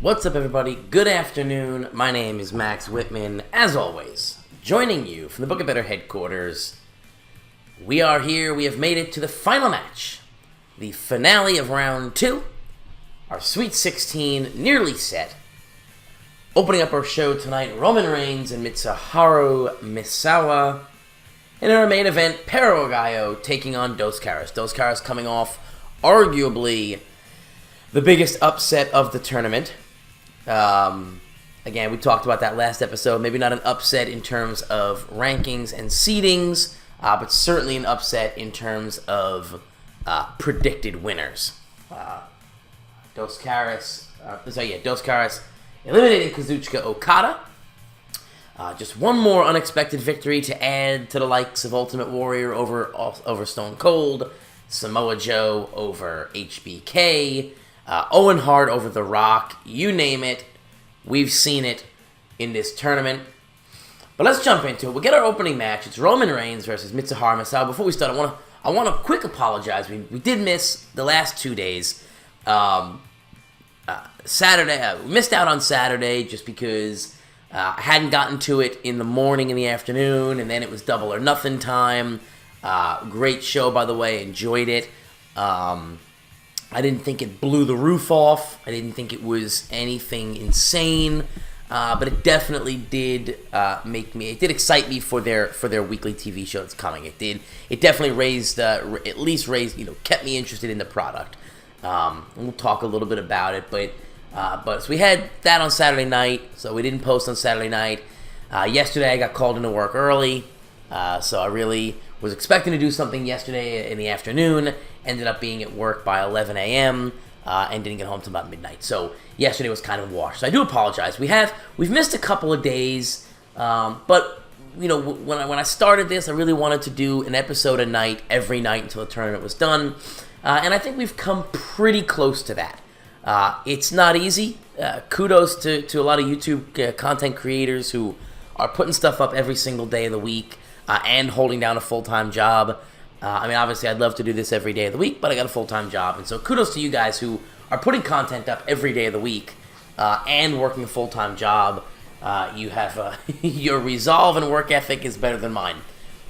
What's up, everybody? Good afternoon. My name is Max Whitman. As always, joining you from the Book of Better headquarters. We are here. We have made it to the final match. The finale of round 2. Our Sweet 16 nearly set. Opening up our show tonight, Roman Reigns and Mitsuharu Misawa. In our main event, Perro Gallo taking on Dos Caras. Dos Caras coming off arguably the biggest upset of the tournament. Again, we talked about that last episode. Maybe not an upset in terms of rankings and seedings, but certainly an upset in terms of predicted winners. Dos Caras eliminating Kazuchika Okada. Just one more unexpected victory to add to the likes of Ultimate Warrior over Stone Cold, Samoa Joe over HBK, Owen Hart over The Rock. You name it, we've seen it in this tournament. But let's jump into it. We'll get our opening match. It's Roman Reigns versus Mitsuharu Misawa. Before we start, I want to quick apologize. We did miss the last 2 days. Saturday, we missed out on Saturday just because I hadn't gotten to it in the morning and the afternoon, and then it was Double or Nothing time. Great show, by the way. Enjoyed it. I didn't think it blew the roof off. I didn't think it was anything insane, but it definitely did it did excite me for their weekly TV show that's coming. It definitely kept me interested in the product. And we'll talk a little bit about it, but so we had that on Saturday night, so we didn't post on Saturday night. Yesterday I got called into work early, so I really was expecting to do something yesterday in the afternoon. Ended up being at work by 11 a.m. And didn't get home till about midnight. So yesterday was kind of washed. So I do apologize. We've missed a couple of days, but when I started this, I really wanted to do an episode a night every night until the tournament was done, and I think we've come pretty close to that. It's not easy. Kudos to a lot of YouTube content creators who are putting stuff up every single day of the week and holding down a full-time job. Obviously, I'd love to do this every day of the week, but I got a full-time job. And so kudos to you guys who are putting content up every day of the week and working a full-time job. You have your resolve and work ethic is better than mine.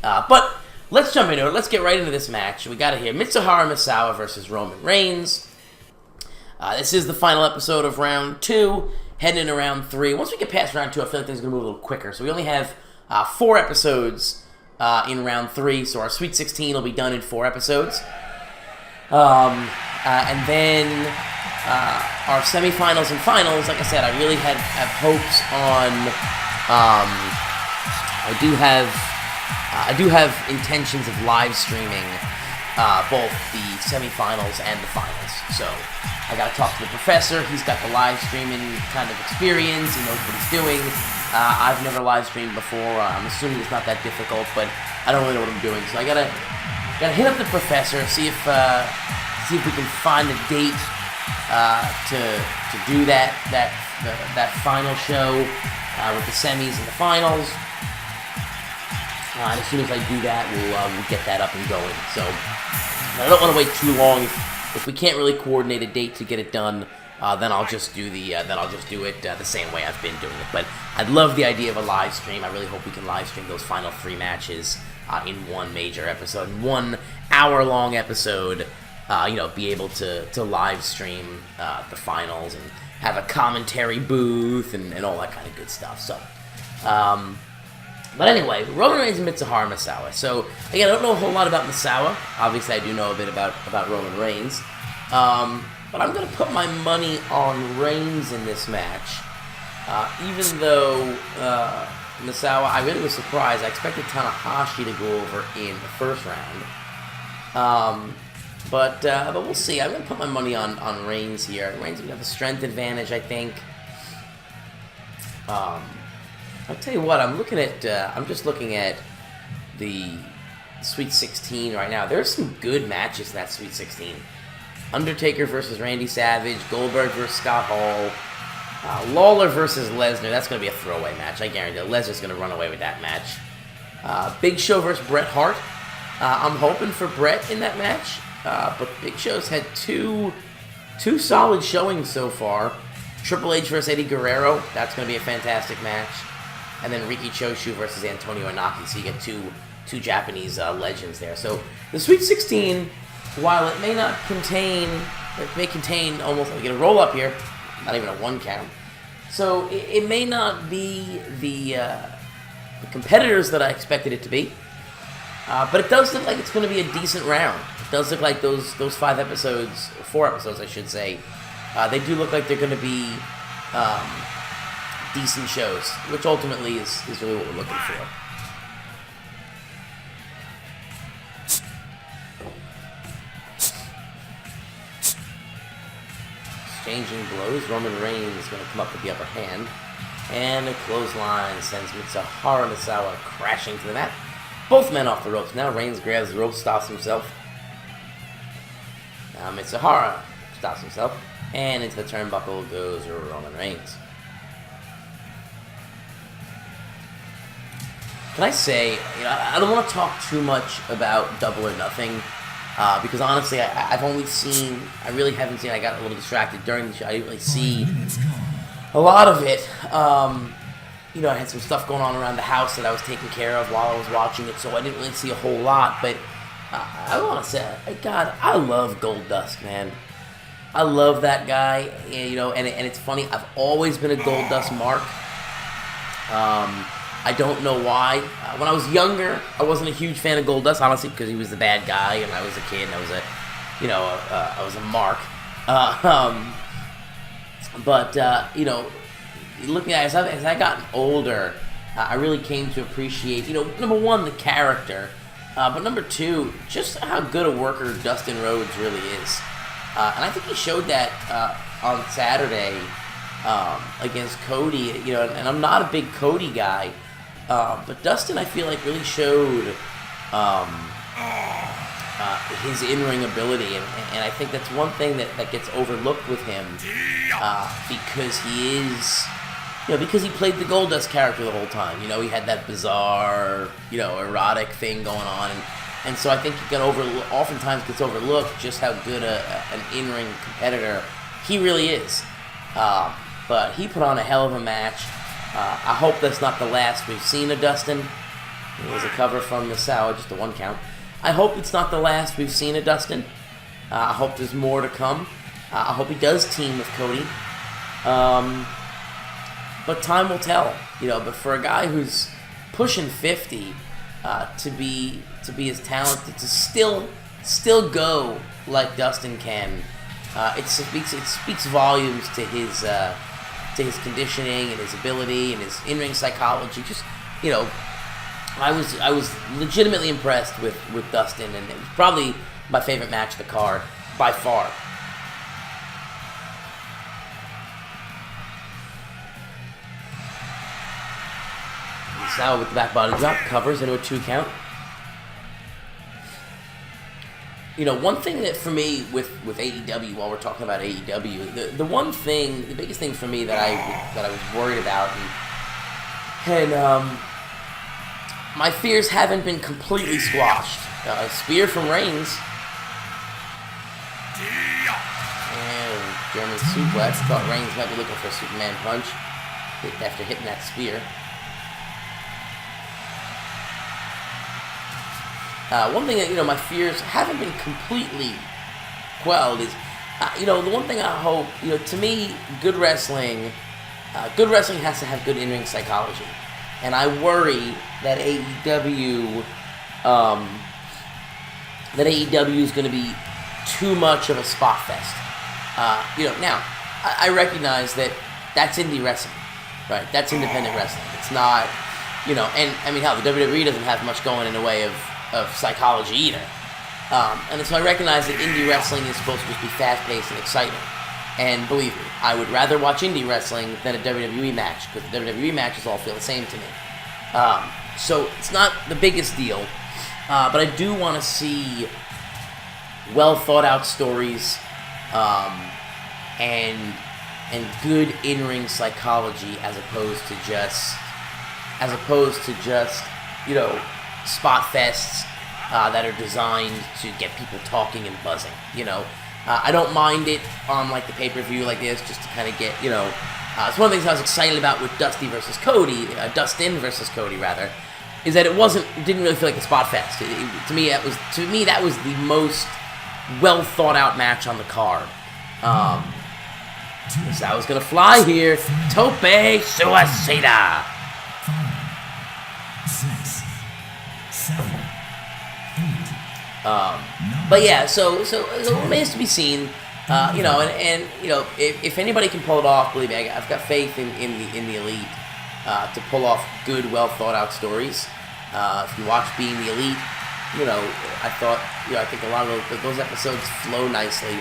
But let's jump into it. Let's get right into this match. We got it here. Mitsuharu Misawa versus Roman Reigns. This is the final episode of round 2, heading into round 3. Once we get past round 2, I feel like things are going to move a little quicker. So we only have 4 episodes in round 3, so our Sweet 16 will be done in 4 episodes. And then our semifinals and finals, like I said, I really have hopes on... I do have intentions of live streaming both the semifinals and the finals. So I got to talk to the professor. He's got the live streaming kind of experience. He knows what he's doing. I've never live streamed before. I'm assuming it's not that difficult, but I don't really know what I'm doing. So I gotta hit up the professor, see if we can find a date to do that final show with the semis and the finals. And as soon as I do that, we'll get that up and going. So I don't want to wait too long. If we can't really coordinate a date to get it done, then I'll just do it the same way I've been doing it. But I'd love the idea of a live stream. I really hope we can live stream those final 3 matches in one major episode, 1 hour-long episode. Be able to live stream the finals and have a commentary booth and all that kind of good stuff. So, but anyway, Roman Reigns and Mitsuharu Misawa. So again, I don't know a whole lot about Misawa. Obviously, I do know a bit about Roman Reigns. But I'm going to put my money on Reigns in this match. Even though Misawa, I really was surprised. I expected Tanahashi to go over in the first round. But we'll see. I'm going to put my money on Reigns here. Reigns will have a strength advantage, I think. I'll tell you what, I'm just looking at the Sweet 16 right now. There's some good matches in that Sweet 16. Undertaker versus Randy Savage, Goldberg versus Scott Hall, Lawler versus Lesnar. That's going to be a throwaway match, I guarantee. Lesnar's going to run away with that match. Big Show versus Bret Hart. I'm hoping for Bret in that match, but Big Show's had two solid showings so far. Triple H versus Eddie Guerrero. That's going to be a fantastic match. And then Riki Choshu versus Antonio Inoki. So you get two Japanese legends there. So the Sweet 16, while it may not contain, it may contain almost, we get a roll up here, not even a 1 count. So it may not be the competitors that I expected it to be. But it does look like it's going to be a decent round. It does look like those 5 episodes, 4 episodes I should say, they do look like they're going to be decent shows, which ultimately is really what we're looking for. Exchanging blows, Roman Reigns is going to come up with the upper hand, and a clothesline sends Mitsuharu Misawa crashing to the mat. Both men off the ropes. Now Reigns grabs the rope, stops himself. Now Mitsuharu stops himself, and into the turnbuckle goes Roman Reigns. Can I say, I don't want to talk too much about Double or Nothing, because honestly, I really haven't seen, I got a little distracted during the show, I didn't really see a lot of it. I had some stuff going on around the house that I was taking care of while I was watching it, so I didn't really see a whole lot, but I want to say, God, I love Goldust, man. I love that guy, and it's funny, I've always been a Goldust mark. I don't know why. When I was younger, I wasn't a huge fan of Goldust, honestly, because he was the bad guy, and I was a kid, and I was a mark. Looking at it, as I gotten older, I really came to appreciate, number one, the character, but number two, just how good a worker Dustin Rhodes really is. And I think he showed that on Saturday against Cody, and I'm not a big Cody guy, but Dustin, I feel like, really showed his in-ring ability, and I think that's one thing that gets overlooked with him, because he is, because he played the Goldust character the whole time. He had that bizarre, erotic thing going on, and so I think he oftentimes gets overlooked just how good an in-ring competitor he really is. But he put on a hell of a match. I hope that's not the last we've seen of Dustin. It was a cover from Misawa, just a 1 count. I hope it's not the last we've seen of Dustin. I hope there's more to come. I hope he does team with Cody. But time will tell. But for a guy who's pushing 50, to be as talented, to still go like Dustin can, it speaks volumes to his conditioning and his ability and his in-ring psychology. Just, I was legitimately impressed with Dustin, and it was probably my favorite match of the card by far. Misawa with the back body drop, covers into a 2 count. One thing that for me with AEW, while we're talking about AEW, the biggest thing for me that I was worried about, and my fears haven't been completely squashed. A spear from Reigns, and German suplex. Thought Reigns might be looking for a Superman punch after hitting that spear. One thing that, my fears haven't been completely quelled is, the one thing I hope, to me, good wrestling has to have good in-ring psychology. And I worry that AEW is going to be too much of a spot fest. Now, I recognize that that's indie wrestling, right? That's independent wrestling. It's not, and I mean, hell, the WWE doesn't have much going in the way of psychology either. And so I recognize that indie wrestling is supposed to just be fast-paced and exciting. And believe me, I would rather watch indie wrestling than a WWE match, because the WWE matches all feel the same to me. So it's not the biggest deal, but I do want to see well-thought-out stories, and good in-ring psychology as opposed to just spot fests that are designed to get people talking and buzzing. I don't mind it on like the pay-per-view like this, just to kind of get, you know. It's one of the things I was excited about with Dustin versus Cody, rather, is that it didn't really feel like a spot fest. To me, that was the most well thought out match on the card. I was gonna fly here. Tope Suicida. 5, 6, 7, 8. But yeah, so it remains to be seen. You know, and you know, if anybody can pull it off, believe me, I've got faith in the elite to pull off good, well thought out stories. If you watch Being the Elite, you know, I think a lot of those episodes flow nicely.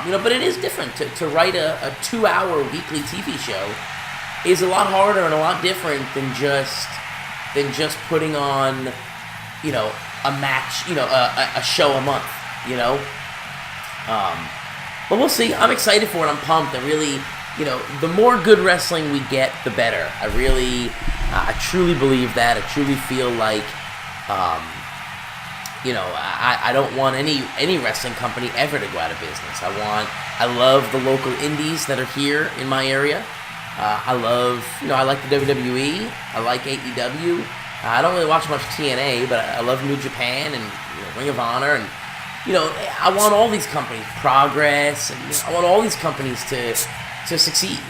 You know, but it is different to write a 2-hour weekly TV show is a lot harder and a lot different than just putting on, you know, a match, you know, a show a month, you know. But we'll see. I'm excited for it. I'm pumped. I really, you know, the more good wrestling we get, the better. I truly believe that. I truly feel like, you know, I don't want any wrestling company ever to go out of business. I love the local indies that are here in my area. I like the WWE. I like AEW. I don't really watch much TNA, but I love New Japan and, you know, Ring of Honor, and, you know, I want all these companies, Progress, and, you know, I want all these companies to succeed.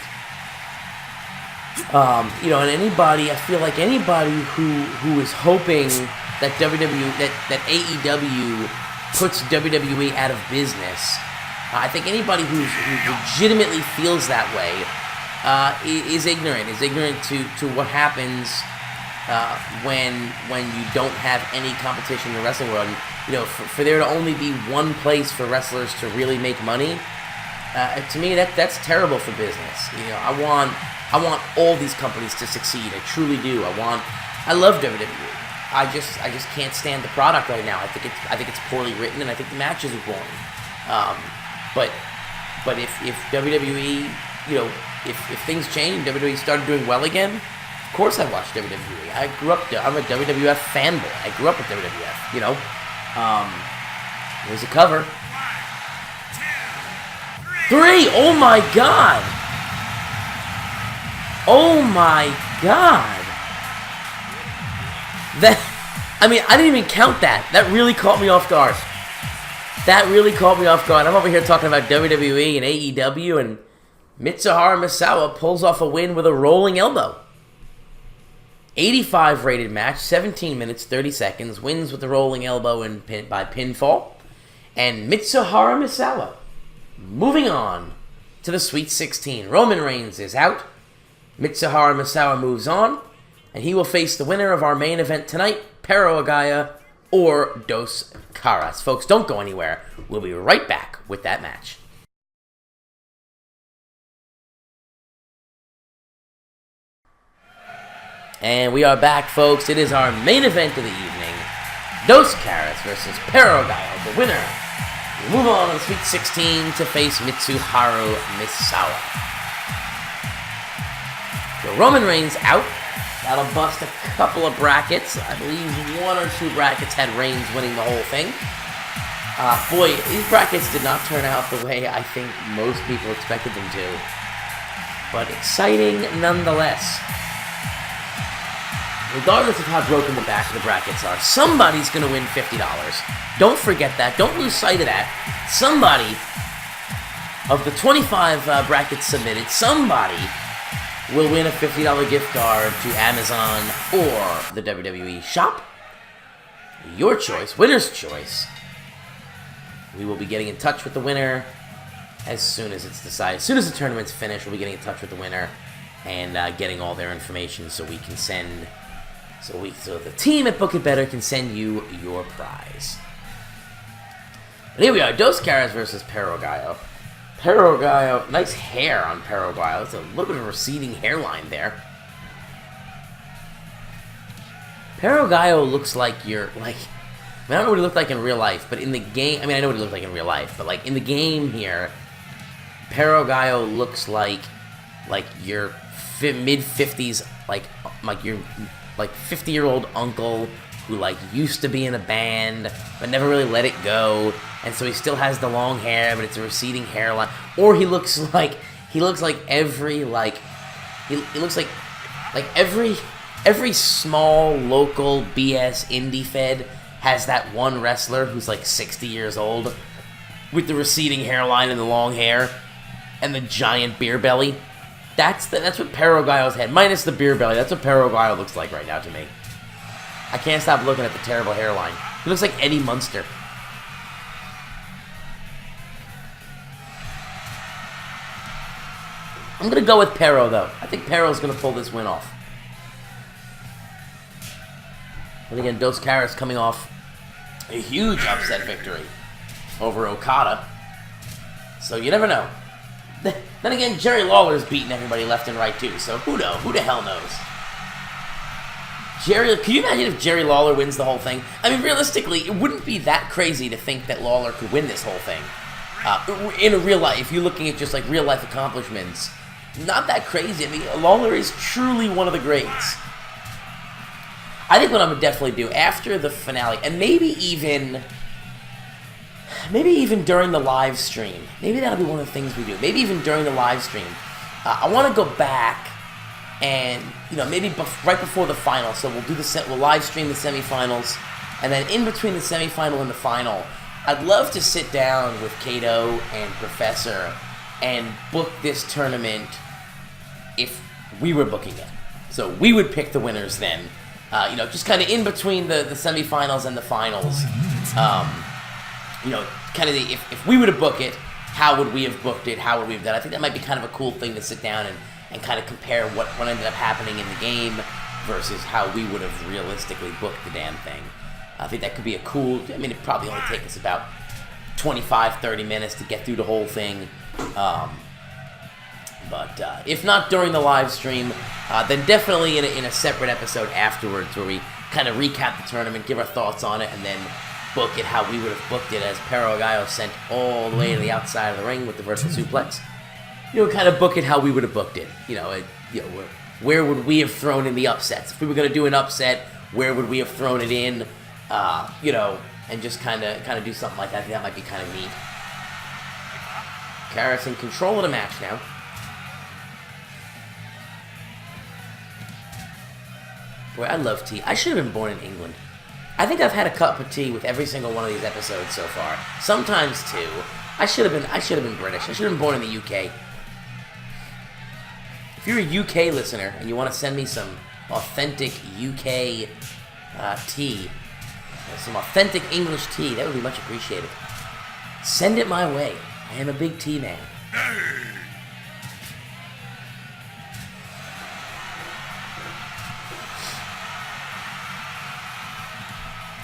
You know, and I feel like anybody who is hoping that that AEW puts WWE out of business, I think anybody who legitimately feels that way is ignorant to what happens when you don't have any competition in the wrestling world. And, you know, for there to only be one place for wrestlers to really make money, to me that's terrible for business. You know, I want all these companies to succeed. I truly do. I love WWE. I just can't stand the product right now. I think it's poorly written, and I think the matches are boring. But if WWE, you know, if things change and WWE started doing well again, of course I'd watch WWE. I'm a WWF fanboy. I grew up with WWF, you know. There's a cover. 3! Oh my god! Oh my god! I didn't even count that. That really caught me off guard. I'm over here talking about WWE and AEW, and Mitsuharu Misawa pulls off a win with a rolling elbow. 85 rated match, 17 minutes, 30 seconds, wins with a rolling elbow and by pinfall. And Mitsuharu Misawa moving on to the Sweet 16. Roman Reigns is out. Mitsuharu Misawa moves on, and he will face the winner of our main event tonight, Pero Agaya or Dos Caras. Folks, don't go anywhere. We'll be right back with that match. And we are back, folks. It is our main event of the evening. Dos Caras versus Pero Agaya, the winner. We move on to the Sweet 16 to face Mitsuharu Misawa. So Roman Reigns out. That'll bust a couple of brackets. I believe 1 or 2 brackets had Reigns winning the whole thing. Boy, these brackets did not turn out the way I think most people expected them to. But exciting nonetheless. Regardless of how broken the back of the brackets are, somebody's going to win $50. Don't forget that. Don't lose sight of that. Somebody, of the 25 brackets submitted, somebody will win a $50 gift card to Amazon or the WWE shop. Your choice, winner's choice. We will be getting in touch with the winner as soon as it's decided. As soon as the tournament's finished, we'll be getting in touch with the winner and getting all their information so we can send... So the team at Book It Better can send you your prize. But here we are, Dos Caras versus Pero Agaya. Pero Agaya, nice hair on Pero Agaya. It's a little bit of a receding hairline there. Pero Agaya looks like I don't know what he looked like in real life, but in the game, I know what he looked like in real life, but like in the game here, Pero Agaya looks like your mid-50s, like your 50-year-old uncle who like used to be in a band but never really let it go, and so he still has the long hair, but it's a receding hairline. Or he looks like every every small local BS indie fed has that one wrestler who's like 60 years old with the receding hairline and the long hair and the giant beer belly. That's what Perro Gallo's head, minus the beer belly. That's what Perro Gallo looks like right now to me. I can't stop looking at the terrible hairline. He looks like Eddie Munster. I'm going to go with Perro, though. I think Perro's going to pull this win off. And again, Dos Caras coming off a huge upset victory over Okada. So you never know. Then again, Jerry Lawler's beating everybody left and right, too. So who knows? Who the hell knows? Can you imagine if Jerry Lawler wins the whole thing? I mean, realistically, it wouldn't be that crazy to think that Lawler could win this whole thing. In a real life, if you're looking at just like real life accomplishments, not that crazy. I mean, Lawler is truly one of the greats. I think what I'm gonna definitely do after the finale, and maybe even during the live stream, maybe that'll be one of the things we do. Maybe even during the live stream, I want to go back and maybe right before the final. So we'll live stream the semifinals, and then in between the semifinal and the final, I'd love to sit down with Kato and Professor and book this tournament if we were booking it. So we would pick the winners then. Just kind of in between the semifinals and the finals. If we were to book it, how would we have booked it? How would we have done it? I think that might be kind of a cool thing to sit down and kind of compare what ended up happening in the game versus how we would have realistically booked the damn thing. I think that could be a cool... I mean, it'd probably only take us about 25, 30 minutes to get through the whole thing. But if not during the live stream, then definitely in a separate episode afterwards where we kind of recap the tournament, give our thoughts on it, and then book it how we would have booked it as Perro Gallo sent all the way to the outside of the ring with the vertical suplex. Kind of book it how we would have booked it. Where would we have thrown in the upsets? If we were going to do an upset, where would we have thrown it in? And just kind of do something like that. I think that might be kind of neat. Caras in control of the match now. Boy, I love tea. I should have been born in England. I think I've had a cup of tea with every single one of these episodes so far. Sometimes two. I should have been British. I should have been born in the UK. If you're a UK listener and you want to send me some authentic UK tea, some authentic English tea, that would be much appreciated. Send it my way. I am a big tea man.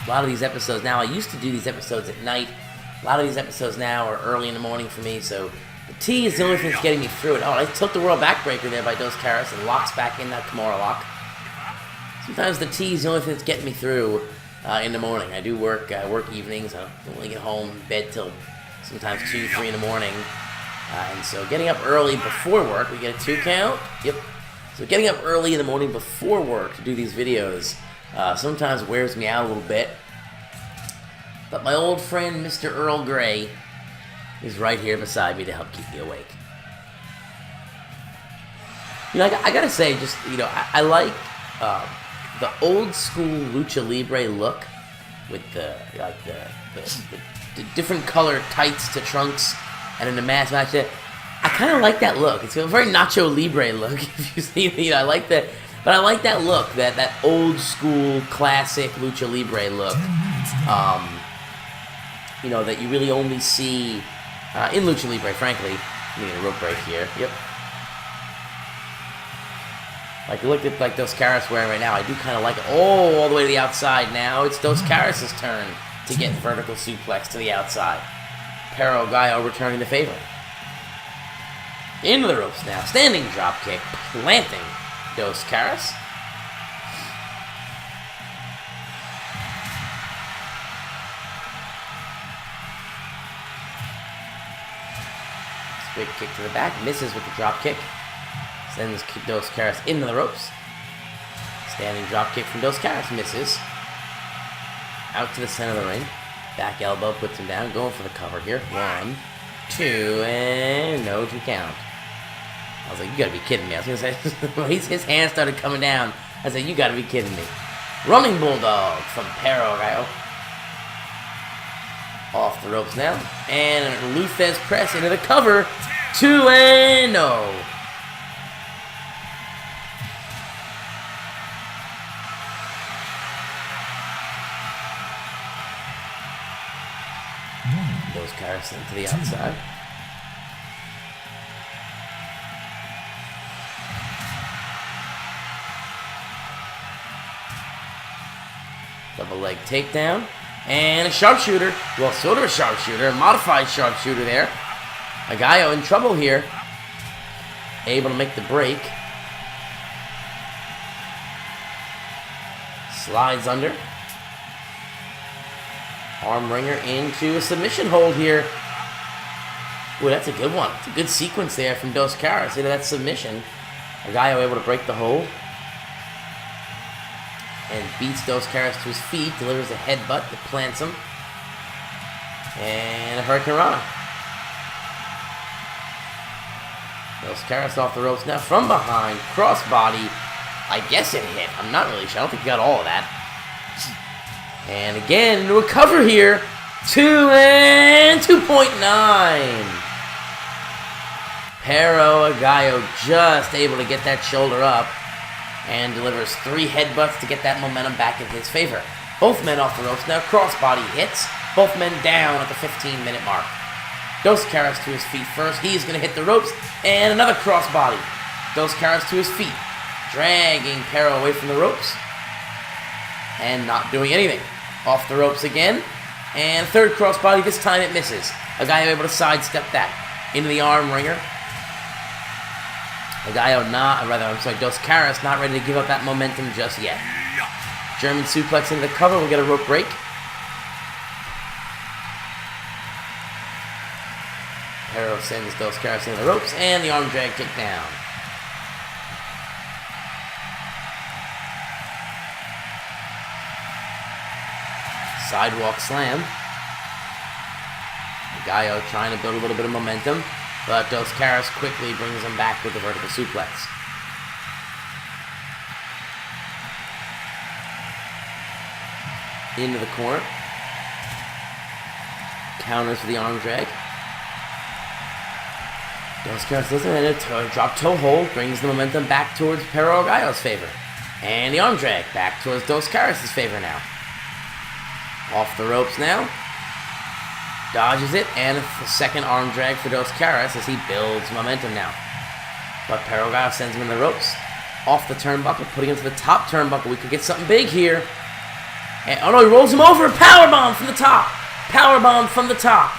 A lot of these episodes now, I used to do these episodes at night. A lot of these episodes now are early in the morning for me, so the tea is the only thing that's getting me through it. Oh, I took the World Backbreaker there by Dos Caras and locks back in that Kimura lock. Sometimes the tea is the only thing that's getting me through in the morning. I do work evenings. I don't really get home, bed till sometimes 2, 3 in the morning. And so getting up early before work, we get a 2 count. Yep. So getting up early in the morning before work to do these videos sometimes wears me out a little bit. But my old friend, Mr. Earl Grey, is right here beside me to help keep me awake. I gotta say, just, I like the old school Lucha Libre look with the different color tights to trunks and in the mask match. I kind of like that look. It's a very Nacho Libre look, if you see, I like that. But I like that look, that old school classic Lucha Libre look. That you really only see in Lucha Libre, frankly. Let me get a rope break here. Yep. Like, look at like Dos Caras wearing right now. I do kind of like it. Oh, all the way to the outside now. It's Dos Caras' turn to get vertical suplex to the outside. Perro Gallo returning the favor. Into the ropes now. Standing drop kick. Planting Dos Caras. Straight kick to the back. Misses with the drop kick. Sends Dos Caras into the ropes. Standing drop kick from Dos Caras. Misses. out to the center of the ring. Back elbow puts him down. Going for the cover here. 1, 2, and no 2 count. I was like, you gotta be kidding me. I was gonna say, when his hand started coming down, I said, you gotta be kidding me. Running Bulldog from Perro Gallo. Off the ropes now. And a Luthez press into the cover. 2 and no. Those Caras to the outside. Double leg takedown. And a sharpshooter. Well, sort of a sharpshooter. A modified sharpshooter there. Gallo in trouble here. Able to make the break. Slides under. Arm wringer into a submission hold here. Ooh, that's a good one. It's a good sequence there from Dos Caras into that submission. Gallo able to break the hold. And beats Dos Caras to his feet. Delivers a headbutt that plants him. And a Hurricane Rana. Dos Caras off the ropes now from behind. Crossbody. I guess it hit. I'm not really sure. I don't think he got all of that. And again, into a cover here. 2 and 2.9. Perro Gallo just able to get that shoulder up. And delivers 3 headbutts to get that momentum back in his favor. Both men off the ropes now. Crossbody hits. Both men down at the 15-minute mark. Dos Caras to his feet first. He's going to hit the ropes. And another crossbody. Dos Caras to his feet. Dragging Perro away from the ropes. And not doing anything. Off the ropes again. And third crossbody. This time it misses. Gallo able to sidestep that. Into the arm wringer. Dos Caras not ready to give up that momentum just yet. German suplex into the cover. We'll get a rope break. Perro sends Dos Caras into the ropes. And the arm drag takedown. Sidewalk slam. Gallo trying to build a little bit of momentum. But Dos Caras quickly brings him back with the vertical suplex. Into the corner. Counters for the arm drag. Dos Caras doesn't end it. Drop toe hold brings the momentum back towards Perro Gallo's favor. And the arm drag back towards Dos Caras' favor now. Off the ropes now. Dodges it, and a second arm drag for Dos Caras as he builds momentum now. But Perro Gallo sends him in the ropes. Off the turnbuckle, putting him to the top turnbuckle. We could get something big here. And, oh no, he rolls him over. Powerbomb from the top. Powerbomb from the top.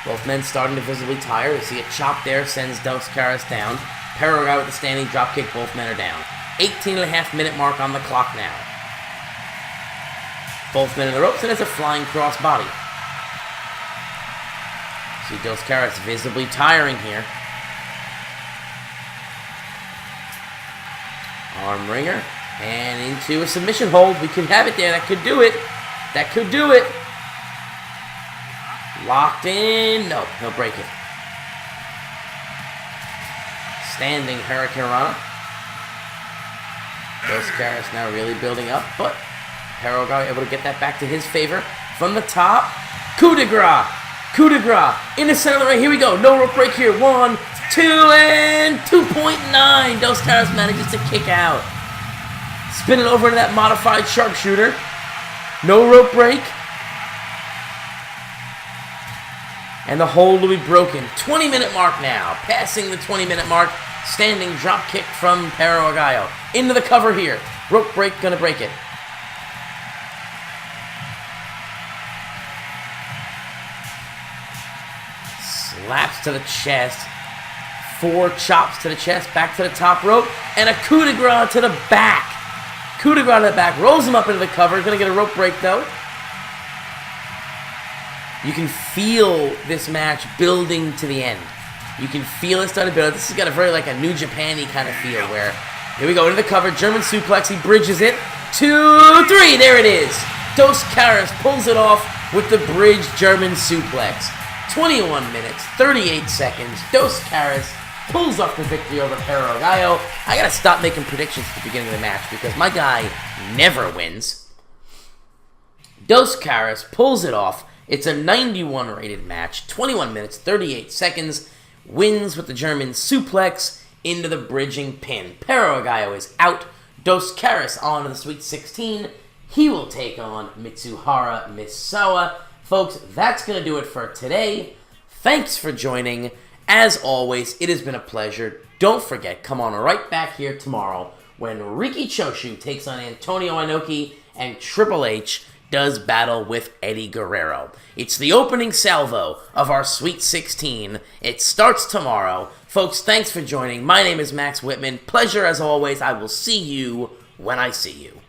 Both men starting to visibly tire. We see a chop there, sends Dos Caras down. Perro Gallo with the standing dropkick. Both men are down. 18.5-minute mark on the clock now. Both men in the ropes, and it's a flying crossbody. See Dos Caras visibly tiring here. Arm wringer, and into a submission hold. We could have it there. That could do it. That could do it. Locked in. No, he'll break it. Standing Hurricane Rana. Dos Caras now really building up, but Perro Gallo able to get that back to his favor. From the top, coup de grace. Coup de grace. In the center of the ring. Here we go. No rope break here. 1, 2, and 2.9. Dos Caras manages to kick out. Spin it over into that modified sharpshooter. No rope break. And the hold will be broken. 20-minute mark now. Passing the 20-minute mark. Standing drop kick from Perro Gallo. Into the cover here. Rope break, gonna break it. Slaps to the chest. 4 chops to the chest. Back to the top rope. And a coup de grace to the back. Coup de grace to the back. Rolls him up into the cover. Gonna get a rope break though. You can feel this match building to the end. You can feel it starting to build. This has got a very like a New Japan-y kind of feel where Here we go, into the cover, German suplex, he bridges it. 2, 3, there it is. Dos Caras pulls it off with the bridge German suplex. 21 minutes, 38 seconds, Dos Caras pulls off the victory over Perro Gallo. I gotta stop making predictions at the beginning of the match because my guy never wins. Dos Caras pulls it off. It's a 91 rated match, 21 minutes, 38 seconds, wins with the German suplex into the bridging pin. Perro Gallo is out. Dos Caras on to the Sweet 16. He will take on Mitsuhara Misawa. Folks, that's going to do it for today. Thanks for joining. As always, it has been a pleasure. Don't forget, come on right back here tomorrow when Riki Choshu takes on Antonio Inoki and Triple H does battle with Eddie Guerrero. It's the opening salvo of our Sweet 16. It starts tomorrow. Folks, thanks for joining. My name is Max Whitman. Pleasure as always. I will see you when I see you.